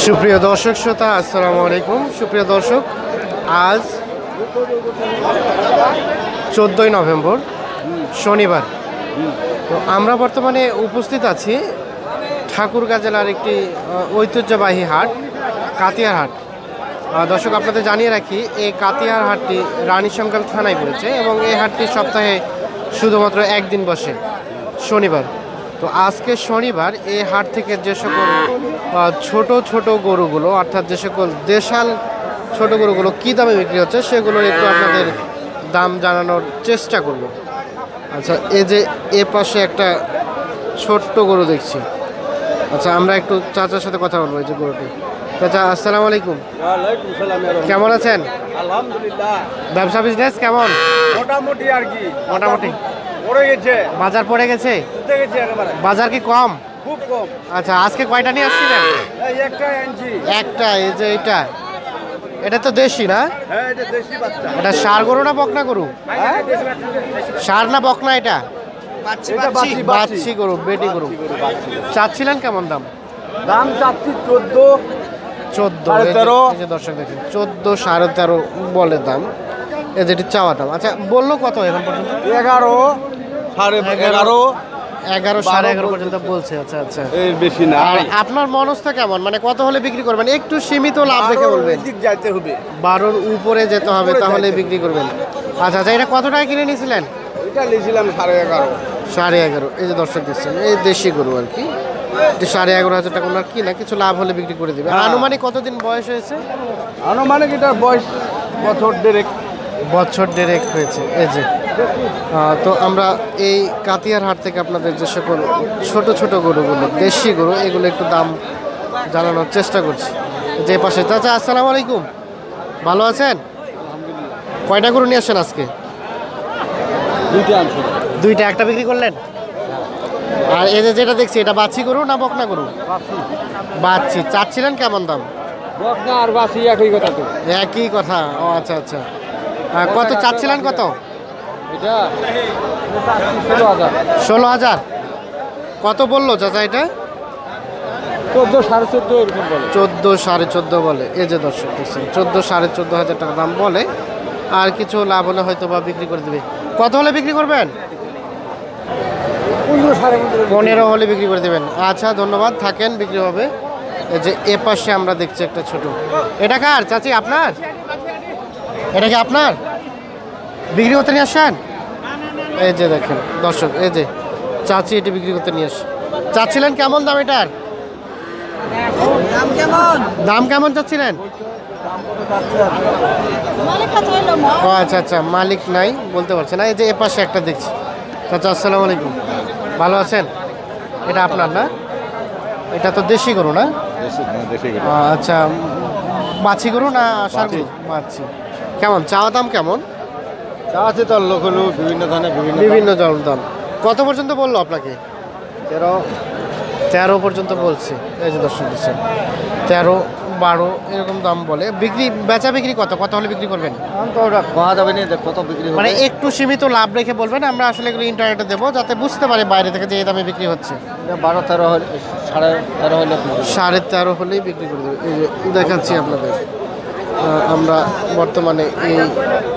সুপ্রিয় দর্শক শ্রোতা, আসসালামু আলাইকুম। সুপ্রিয় দর্শক, আজ 14ই নভেম্বর শনিবার। তো আমরা বর্তমানে উপস্থিত আছি ঠাকুরগাঁ জেলার একটি ঐতিহ্যবাহী হাট, কাতিয়ার হাট। দর্শক, আপনাদের জানিয়ে রাখি, এই কাতিয়ার হাটটি রানীশঙ্কাল থানায় পড়েছে এবং এই হাটটি সপ্তাহে শুধুমাত্র একদিন বসে, শনিবার। তো আজকে শনিবার এই হাট থেকে যে সকল ছোট ছোট গরুগুলো, অর্থাৎ যে সকল দেশাল ছোট গরুগুলো কী দামে বিক্রি হচ্ছে সেগুলোর একটু আপনাদের দাম জানানোর চেষ্টা করব। আচ্ছা, এই যে এ পাশে একটা ছোট্ট গরু দেখছি। আচ্ছা, আমরা একটু চাচার সাথে কথা বলবো। এই যে গরুটি, চাচা আসসালামু আলাইকুম। কেমন আছেন? আলহামদুলিল্লাহ। ব্যবসা বিজনেস কেমন? মোটামুটি আর কি, মোটামুটি পড়ে গেছে, বাজার পড়ে গেছে। উঠে গেছে একেবারে, বাজার কি কম? খুব কম। আচ্ছা, আজকে কয়টা নিয়ে আসছিলেন? এই একটা আনছি। একটা। এই যে এটা তো দেশি না? হ্যাঁ, এটা দেশি বাচ্চা। এটা ষাঁড় গরু না বকনা গরু? হ্যাঁ, ষাঁড় না বকনা? এটা এটা বাচ্চি, বাচ্চি গরু, বেটি গরু। চাচ্ছিলেন কেমন দাম? দাম চাচ্ছি 14, 14। 13.5। এই যে দর্শক দেখেন, 14, 13.5 বলে দাম। এই যেটি চাওয়া দাম। আচ্ছা, বললো কত এখন পর্যন্ত? 11, 11.5, 11, 11.5 পর্যন্ত বলছে। আচ্ছা আচ্ছা। এর বেশি না। আর আপনার মনস্থা কেমন, মানে কত হলে বিক্রি করবেন? একটু সীমিত লাভ দেখে বলবেন। দিক যাইতে হবে, 12-র উপরে যেতে হবে, তাহলে বিক্রি করবেন। আচ্ছা আচ্ছা, এটা কত টাকা কিনে নিয়েছিলেন? এটা নিয়েছিলাম 11.5। 11.5। এই যে দর্শক দিচ্ছেন, এই দেশি গরু আর কি, যে 11.5 টাকা ওনার কিনা, কিছু লাভ হলে বিক্রি করে দেবে। আনুমানিক কতদিন বয়স হয়েছে? আনুমানিক এটার বয়স বছর 1.5। বছর 1.5 হয়েছে। এই যে তো আমরা এই কাতিয়ার হাট থেকে আপনাদের যে সকল ছোট ছোট গরুগুলো, দেশি গরু, এগুলো একটু দাম জানানোর চেষ্টা করছি। যে পাশে চাচা আসসালামু আলাইকুম, ভালো আছেন? কয়টা গরু নিয়ে আসছেন আজকে? দুইটা আনছি। দুইটা। একটা বিক্রি করলেন? আর এই যে যেটা দেখছি, এটা বাচ্চি গরু না বকনা গরু? বাচ্চি। চাচ্ছিলেন কেমন দাম? বকনা আর বাসি একই কথা তো। একই কথা। ও আচ্ছা আচ্ছা। কত চাচ্ছিলেন? কত? এটা 16,000। 16,000। কত বললো চাচা এটা? 14, 14.5 এরকম বলে। 14, 14.5 বলে। এই যে দর্শক দেখছেন, 14, 14.5 টাকা দাম বলে। আর কিছু লাভ হলে হয়তো বা বিক্রি করে দেবে। কত হলে বিক্রি করবেন? 15 হলে বিক্রি করে দেবেন। আচ্ছা, ধন্যবাদ, থাকেন, বিক্রি হবে। এই যে এ পাশে আমরা দেখছি একটা ছোট। এটা কার চাচি? আপনার? এটা কি আপনার? বিক্রি করতে নিয়ে আসেন? এই যে দেখেন দর্শক, এই যে চাচি এটি বিক্রি করতে নিয়ে আসে। চাচ্ছিলেন কেমন দাম এটার? দাম কেমন চাচ্ছিলেন? ও আচ্ছা আচ্ছা, মালিক নাই, বলতে পারছে না। এই যে এ পাশে একটা দেখছি। চাচা আসসালামু আলাইকুম, ভালো আছেন? এটা আপনার না? এটা তো দেশি গরু না? আচ্ছা, বাছি গরু না ষাঁড় গরু? বাচ্চি। কেমন চাওয়া দাম কেমন? আছে তো লোক হলো বিভিন্ন ধরনের বিভিন্ন দাম। কত পর্যন্ত বললো আপনাকে? 13 পর্যন্ত বলছে। এই যে দর্শক দিচ্ছেন, 13, 12 এরকম দাম বলে। বেচা বিক্রি কত হলে বিক্রি করবেন? তো ওটা কোয়া যাবে না, কত বিক্রি হবে মানে একটু সীমিত লাভ রেখে বলবেন। আমরা আসলে এগুলো ইন্টারনেটে দেবো, যাতে বুঝতে পারে বাইরে থেকে যে এই দামে বিক্রি হচ্ছে। 12-13 হলে, 13.5 হলে 13.5 হলেই বিক্রি করে দেবে। এই যে দেখাচ্ছি আপনাদের, আমরা বর্তমানে এই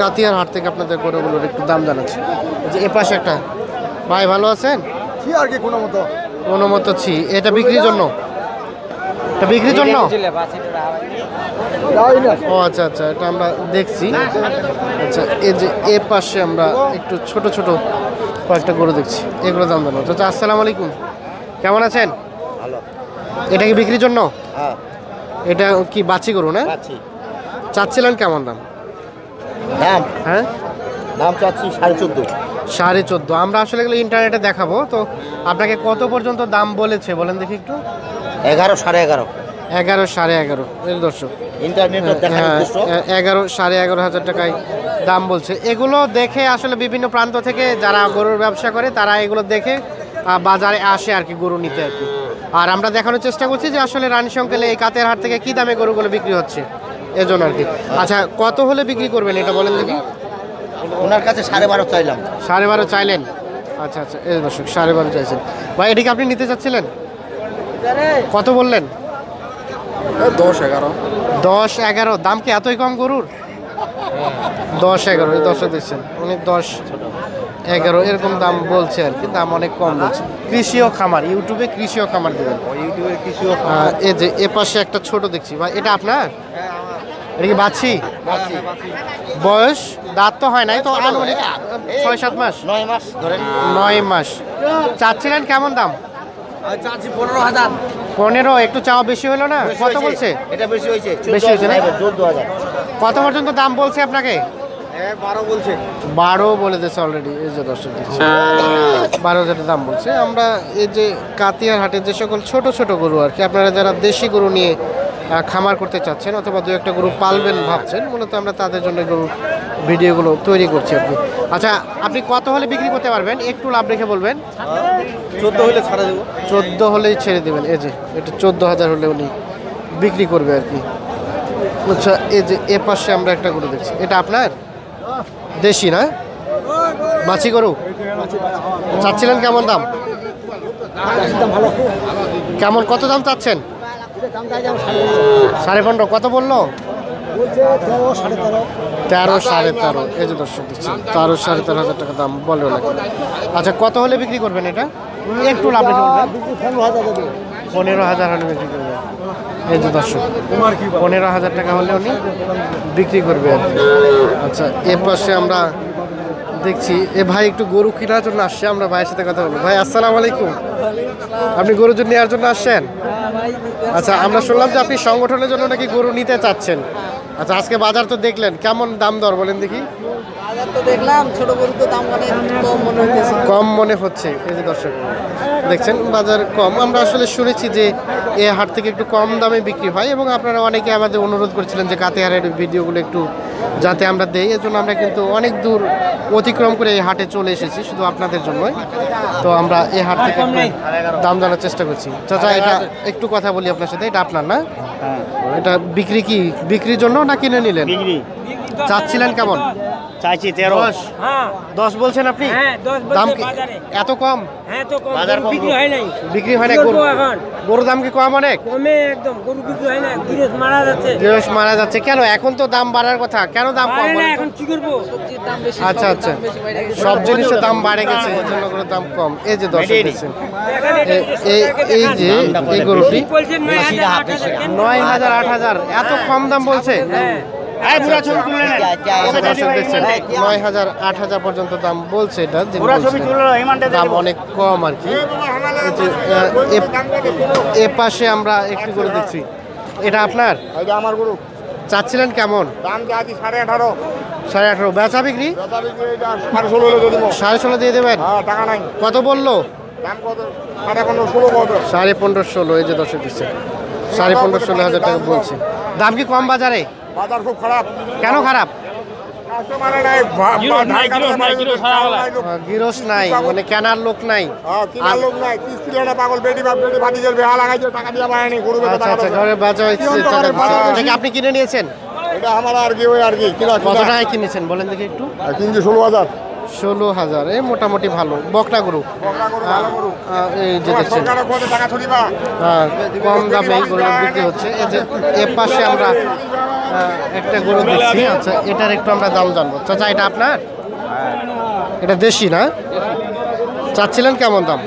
কাতিয়ার হাট থেকে আপনাদের গরুগুলোর একটু দাম জানাচ্ছি। যে এ পাশে একটা ভাই, ভালো আছেন? কি আর কি কোনো মতো ছি। এটা বিক্রির জন্য? এটা বিক্রির জন্য? ও আচ্ছা আচ্ছা, এটা আমরা দেখছি। আচ্ছা, এই যে এ পাশে আমরা একটু ছোট ছোট কয়েকটা গরু দেখছি, এগুলো দাম জানো। আচ্ছা, আসসালামু আলাইকুম, কেমন আছেন? ভালো। এটা কি বিক্রির জন্য? হ্যাঁ, এটা কি বাচ্চি গরু না? চাচ্ছিলেন কেমন দাম? দাম, হ্যাঁ, দাম চাচ্ছি 14.5। 14.5। আমরা আসলে এগুলো ইন্টারনেটে দেখাবো, তো আপনাকে কত পর্যন্ত দাম বলেছে বলেন দেখি একটু? 11, 11.5। 11, 11.5 এর দর্শক ইন্টারনেটে দেখা 11, 11.5 টাকায় দাম বলছে। এগুলো দেখে আসলে বিভিন্ন প্রান্ত থেকে যারা গরুর ব্যবসা করে তারা এগুলো দেখে বাজারে আসে আর কি, গরু নিতে আর কি। আর আমরা দেখানোর চেষ্টা করছি যে আসলে রানীশঙ্কালে এই কাতের হাট থেকে কী দামে গরুগুলো বিক্রি হচ্ছে, এজন্য আর কি। আচ্ছা, কত হলে বিক্রি করবেন এটা বলেন দেখি? ওনার কাছে 12.5 চাইলাম। 12.5 চাইলেন? আচ্ছা আচ্ছা, এই দর্শক 12.5 চাইছেন। ভাই, এটিকে আপনি নিতে চাচ্ছিলেন? কত বললেন? 10-11। 10-11 দাম কি এতই কম গরুর? 10-11 10 দিচ্ছেন উনি 10-11 এরকম দাম বলছে আর কি, দাম অনেক কম বলছে। কৃষি ও খামার, ইউটিউবে কৃষি ও খামার দেবেন। ইউটিউবের কিছু এই যে এ পাশে একটা ছোট দেখছি ভাই, এটা আপনার? এটা কি বাচ্চি? বয়স দাঁত তো হয় নাই তো, আনুমানিক 6-7 মাস? 9 মাস ধরেন। 9 মাস। চাচ্ছিলেন কেমন দাম? চাচ্ছি 15,000। 15, একটু চাওয়া বেশি হলো না? কত বলছে? এটা বেশি হয়েছে। বেশি হয়েছে না? 14,000। কত পর্যন্ত দাম বলছে আপনাকে? 12 বলছে। 12 বলে দিয়েছে অলরেডি। এই যে দর্শক দিচ্ছে 12,000 দাম বলছে। আমরা এই যে কাতিয়ার হাটে যে সকল ছোট ছোট গরু আর কি, আপনারা যারা দেশি গরু নিয়ে খামার করতে চাচ্ছেন অথবা দু একটা গরু পালবেন ভাবছেন, মূলত আমরা তাদের জন্য গরু ভিডিওগুলো তৈরি করছি আর কি। আচ্ছা, আপনি কত হলে বিক্রি করতে পারবেন একটু লাভ রেখে বলবেন? 14 হলে ছাড়া দেবো। 14 হলেই ছেড়ে দেবেন। এই যে এটা 14,000 হলে উনি বিক্রি করবে আর কি। আচ্ছা, এই যে এ পাশে আমরা একটা গরু দেখছি, এটা আপনার? দেশি না? বাছি গরু? চাচ্ছিলেন কেমন দাম? কেমন কত দাম চাচ্ছেন? 15.5। কত বললো? 13.5। এই যে দর্শক দিচ্ছে 13.5 টাকা দাম বলে নাকি। আচ্ছা, কত হলে বিক্রি করবেন এটা? একটু লাভ রেখে বলবেন। 15,000 হলে বিক্রি করবেন। এই যে দর্শক 15,000 টাকা হলে উনি বিক্রি করবে আর কি। আচ্ছা, এ পাশে আমরা দেখছি এ ভাই একটু গরু কেনার জন্য আসছে, আমরা ভাইয়ের সাথে কথা বলবো। ভাই আসসালামু আলাইকুম, আপনি গরু জন্য নেওয়ার জন্য আসছেন? আচ্ছা, আমরা শুনলাম যে আপনি সংগঠনের জন্য নাকি গরু নিতে চাচ্ছেন। আচ্ছা, আজকে বাজার তো দেখলেন, কেমন দাম দর বলেন দেখি? বাজার তো দেখলাম, ছোট গরু তো দাম অনেক কম মনে হইতেছে। কম মনে হচ্ছে। এই যে দর্শক দেখছেন বাজার কম। আমরা আসলে শুনেছি যে এই হাট থেকে একটু কম দামে বিক্রি হয় এবং আপনারা অনেকে আমাদের অনুরোধ করেছিলেন যে কাতিয়ারের ভিডিওগুলো একটু যাতে আমরা দেই, এর জন্য আমরা কিন্তু অনেক দূর অতিক্রম করে এই হাটে চলে এসেছি শুধু আপনাদের জন্যই। তো আমরা এই হাট থেকে একটু দাম জানার চেষ্টা করছি। চাচা, এটা একটু কথা বলি আপনার সাথে, এটা আপনার না? এটা বিক্রি কি বিক্রির জন্য না কিনে নিলেন? চাচ্ছিলেন কেমন? চাইছি 13। 10 বলছেন আপনি? দাম কি এত কম? বাজার কম। বিক্রি হয় নাই। বিক্রি হয় না কি গরু? করবো এখন? গরুর দাম কি কম অনেক? কমে একদম, গরু বিক্রি হয় না, গৃহস্থ মারা যাচ্ছে। গৃহস্থ মারা যাচ্ছে কেন? এখন তো দাম বাড়ার কথা, কেন দাম কম পারে না, বলেন তো? এখন কি করবো? সবজির দাম বেশি। আচ্ছা আচ্ছা, সব জিনিসের দাম বাড়ে গেছে, এই জন্য গরুর দাম কম। এই যে দর্শক দেখছেন এই যে এই গরুটি 9,000 8,000 এত কম দাম বলছে। দর্শক দেখছেন 9,000 8,000 পর্যন্ত দাম বলছে। এটা যিনি বলছেন, দাম অনেক কম আর কি। এই যে, এ পাশে আমরা একটু করে দেখছি, এটা আপনার? এটা আমার গরু। চাচ্ছিলেন কেমন? দাম চাচ্ছি 18.5। 18.5। বেচা বিক্রি? এটা 16.5 হলে দিয়ে দেবো। 16.5 দিয়ে দেবেন? হ্যাঁ, টাকা নাই। কত বললো? দাম কত? 15.5 16 কত? 15.5 এই যে দর্শক দিচ্ছে 15.5 টাকা বলছে। দাম কি কম বাজারে? বাজার খুব খারাপ। কেন খারাপ? কাস্টমারে নাই, গিরস নাই, মানে কেনার লোক নাই। কিনার লোক নাই, কিস্তি না পাগল বেটি ভাতিজের বেহা লাগাইছে, টাকা দিয়ে পায়নি গরু বেচা। আচ্ছা আচ্ছা, ঘরে বাজা হয়েছে টাকা দিচ্ছে। এটা কি আপনি কিনে নিয়েছেন? এটা আমার আর কি ওই আর কি কিনা কত টাকায় কিনেছেন বলেন দেখি একটু? কিনছি 16,000। 16,000 এই মোটামুটি ভালো বকনা গরু। এই যে দেখছেন টাকা ছড়িবা। কম দামে গরু বিক্রি হচ্ছে। এই যে এ পাশে আমরা একটা গরু দেখছি। আচ্ছা, এটার একটু আমরা দাম জানবো। চাচা, এটা আপনার? এটা দেশি না? চাচ্ছিলেন কেমন দাম?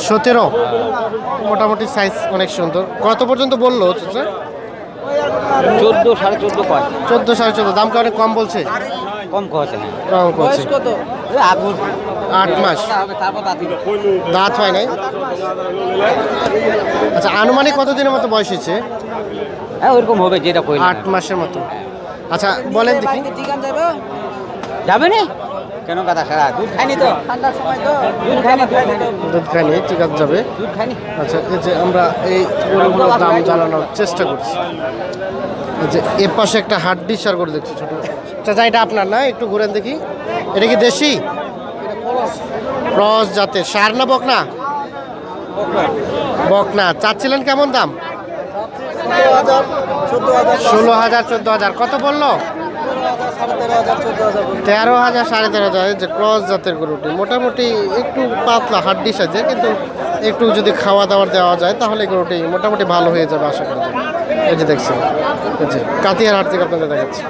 17। মোটামুটি সাইজ অনেক সুন্দর। কত পর্যন্ত বললো চাচা? 14 14.5 কয়। 14 14.5। দাম কি অনেক কম বলছে? কম কইছে না। কম করছে। কত? 8 মাস তারপর দাদি দাঁত হয় নাই। আচ্ছা, আনুমানিক কতদিনের মতো বয়স হয়েছে? হ্যাঁ, ওরকম হবে যেটা কইলাম। 8 মাসের মতো। আচ্ছা, বলেন দেখি। ঠিকান যাবে? যাবে না কেন কথা সারা দুধ খাইনি তো। ঠান্ডার সময় তো দুধ খাইনি দুধ খাইনি, ঠিক আছে যাবে। দুধ খাইনি। আচ্ছা, এই যে আমরা এই গরুগুলোর দাম জানানোর চেষ্টা করছি। এই যে এ পাশে একটা হাড্ডি সার করে দেখছি ছোট। চাচা, এটা আপনার না? একটু ঘুরেন দেখি। এটা কি দেশি? ক্রস জাতের সার না বকনা? বকনা। চাচ্ছিলেন কেমন দাম? 14,000 16,000 14,000। কত বললো? 13,000 13,500 যে ক্রস জাতের গরুটি মোটামুটি একটু পাতলা হাড্ডি সাজে, কিন্তু একটু যদি খাওয়া দাওয়ার দেওয়া যায় তাহলে গরুটি মোটামুটি ভালো হয়ে যাবে আশা করা যায়। এই যে দেখছি, এই যে কাতিয়ার হাট থেকে আপনাদের দেখাচ্ছি।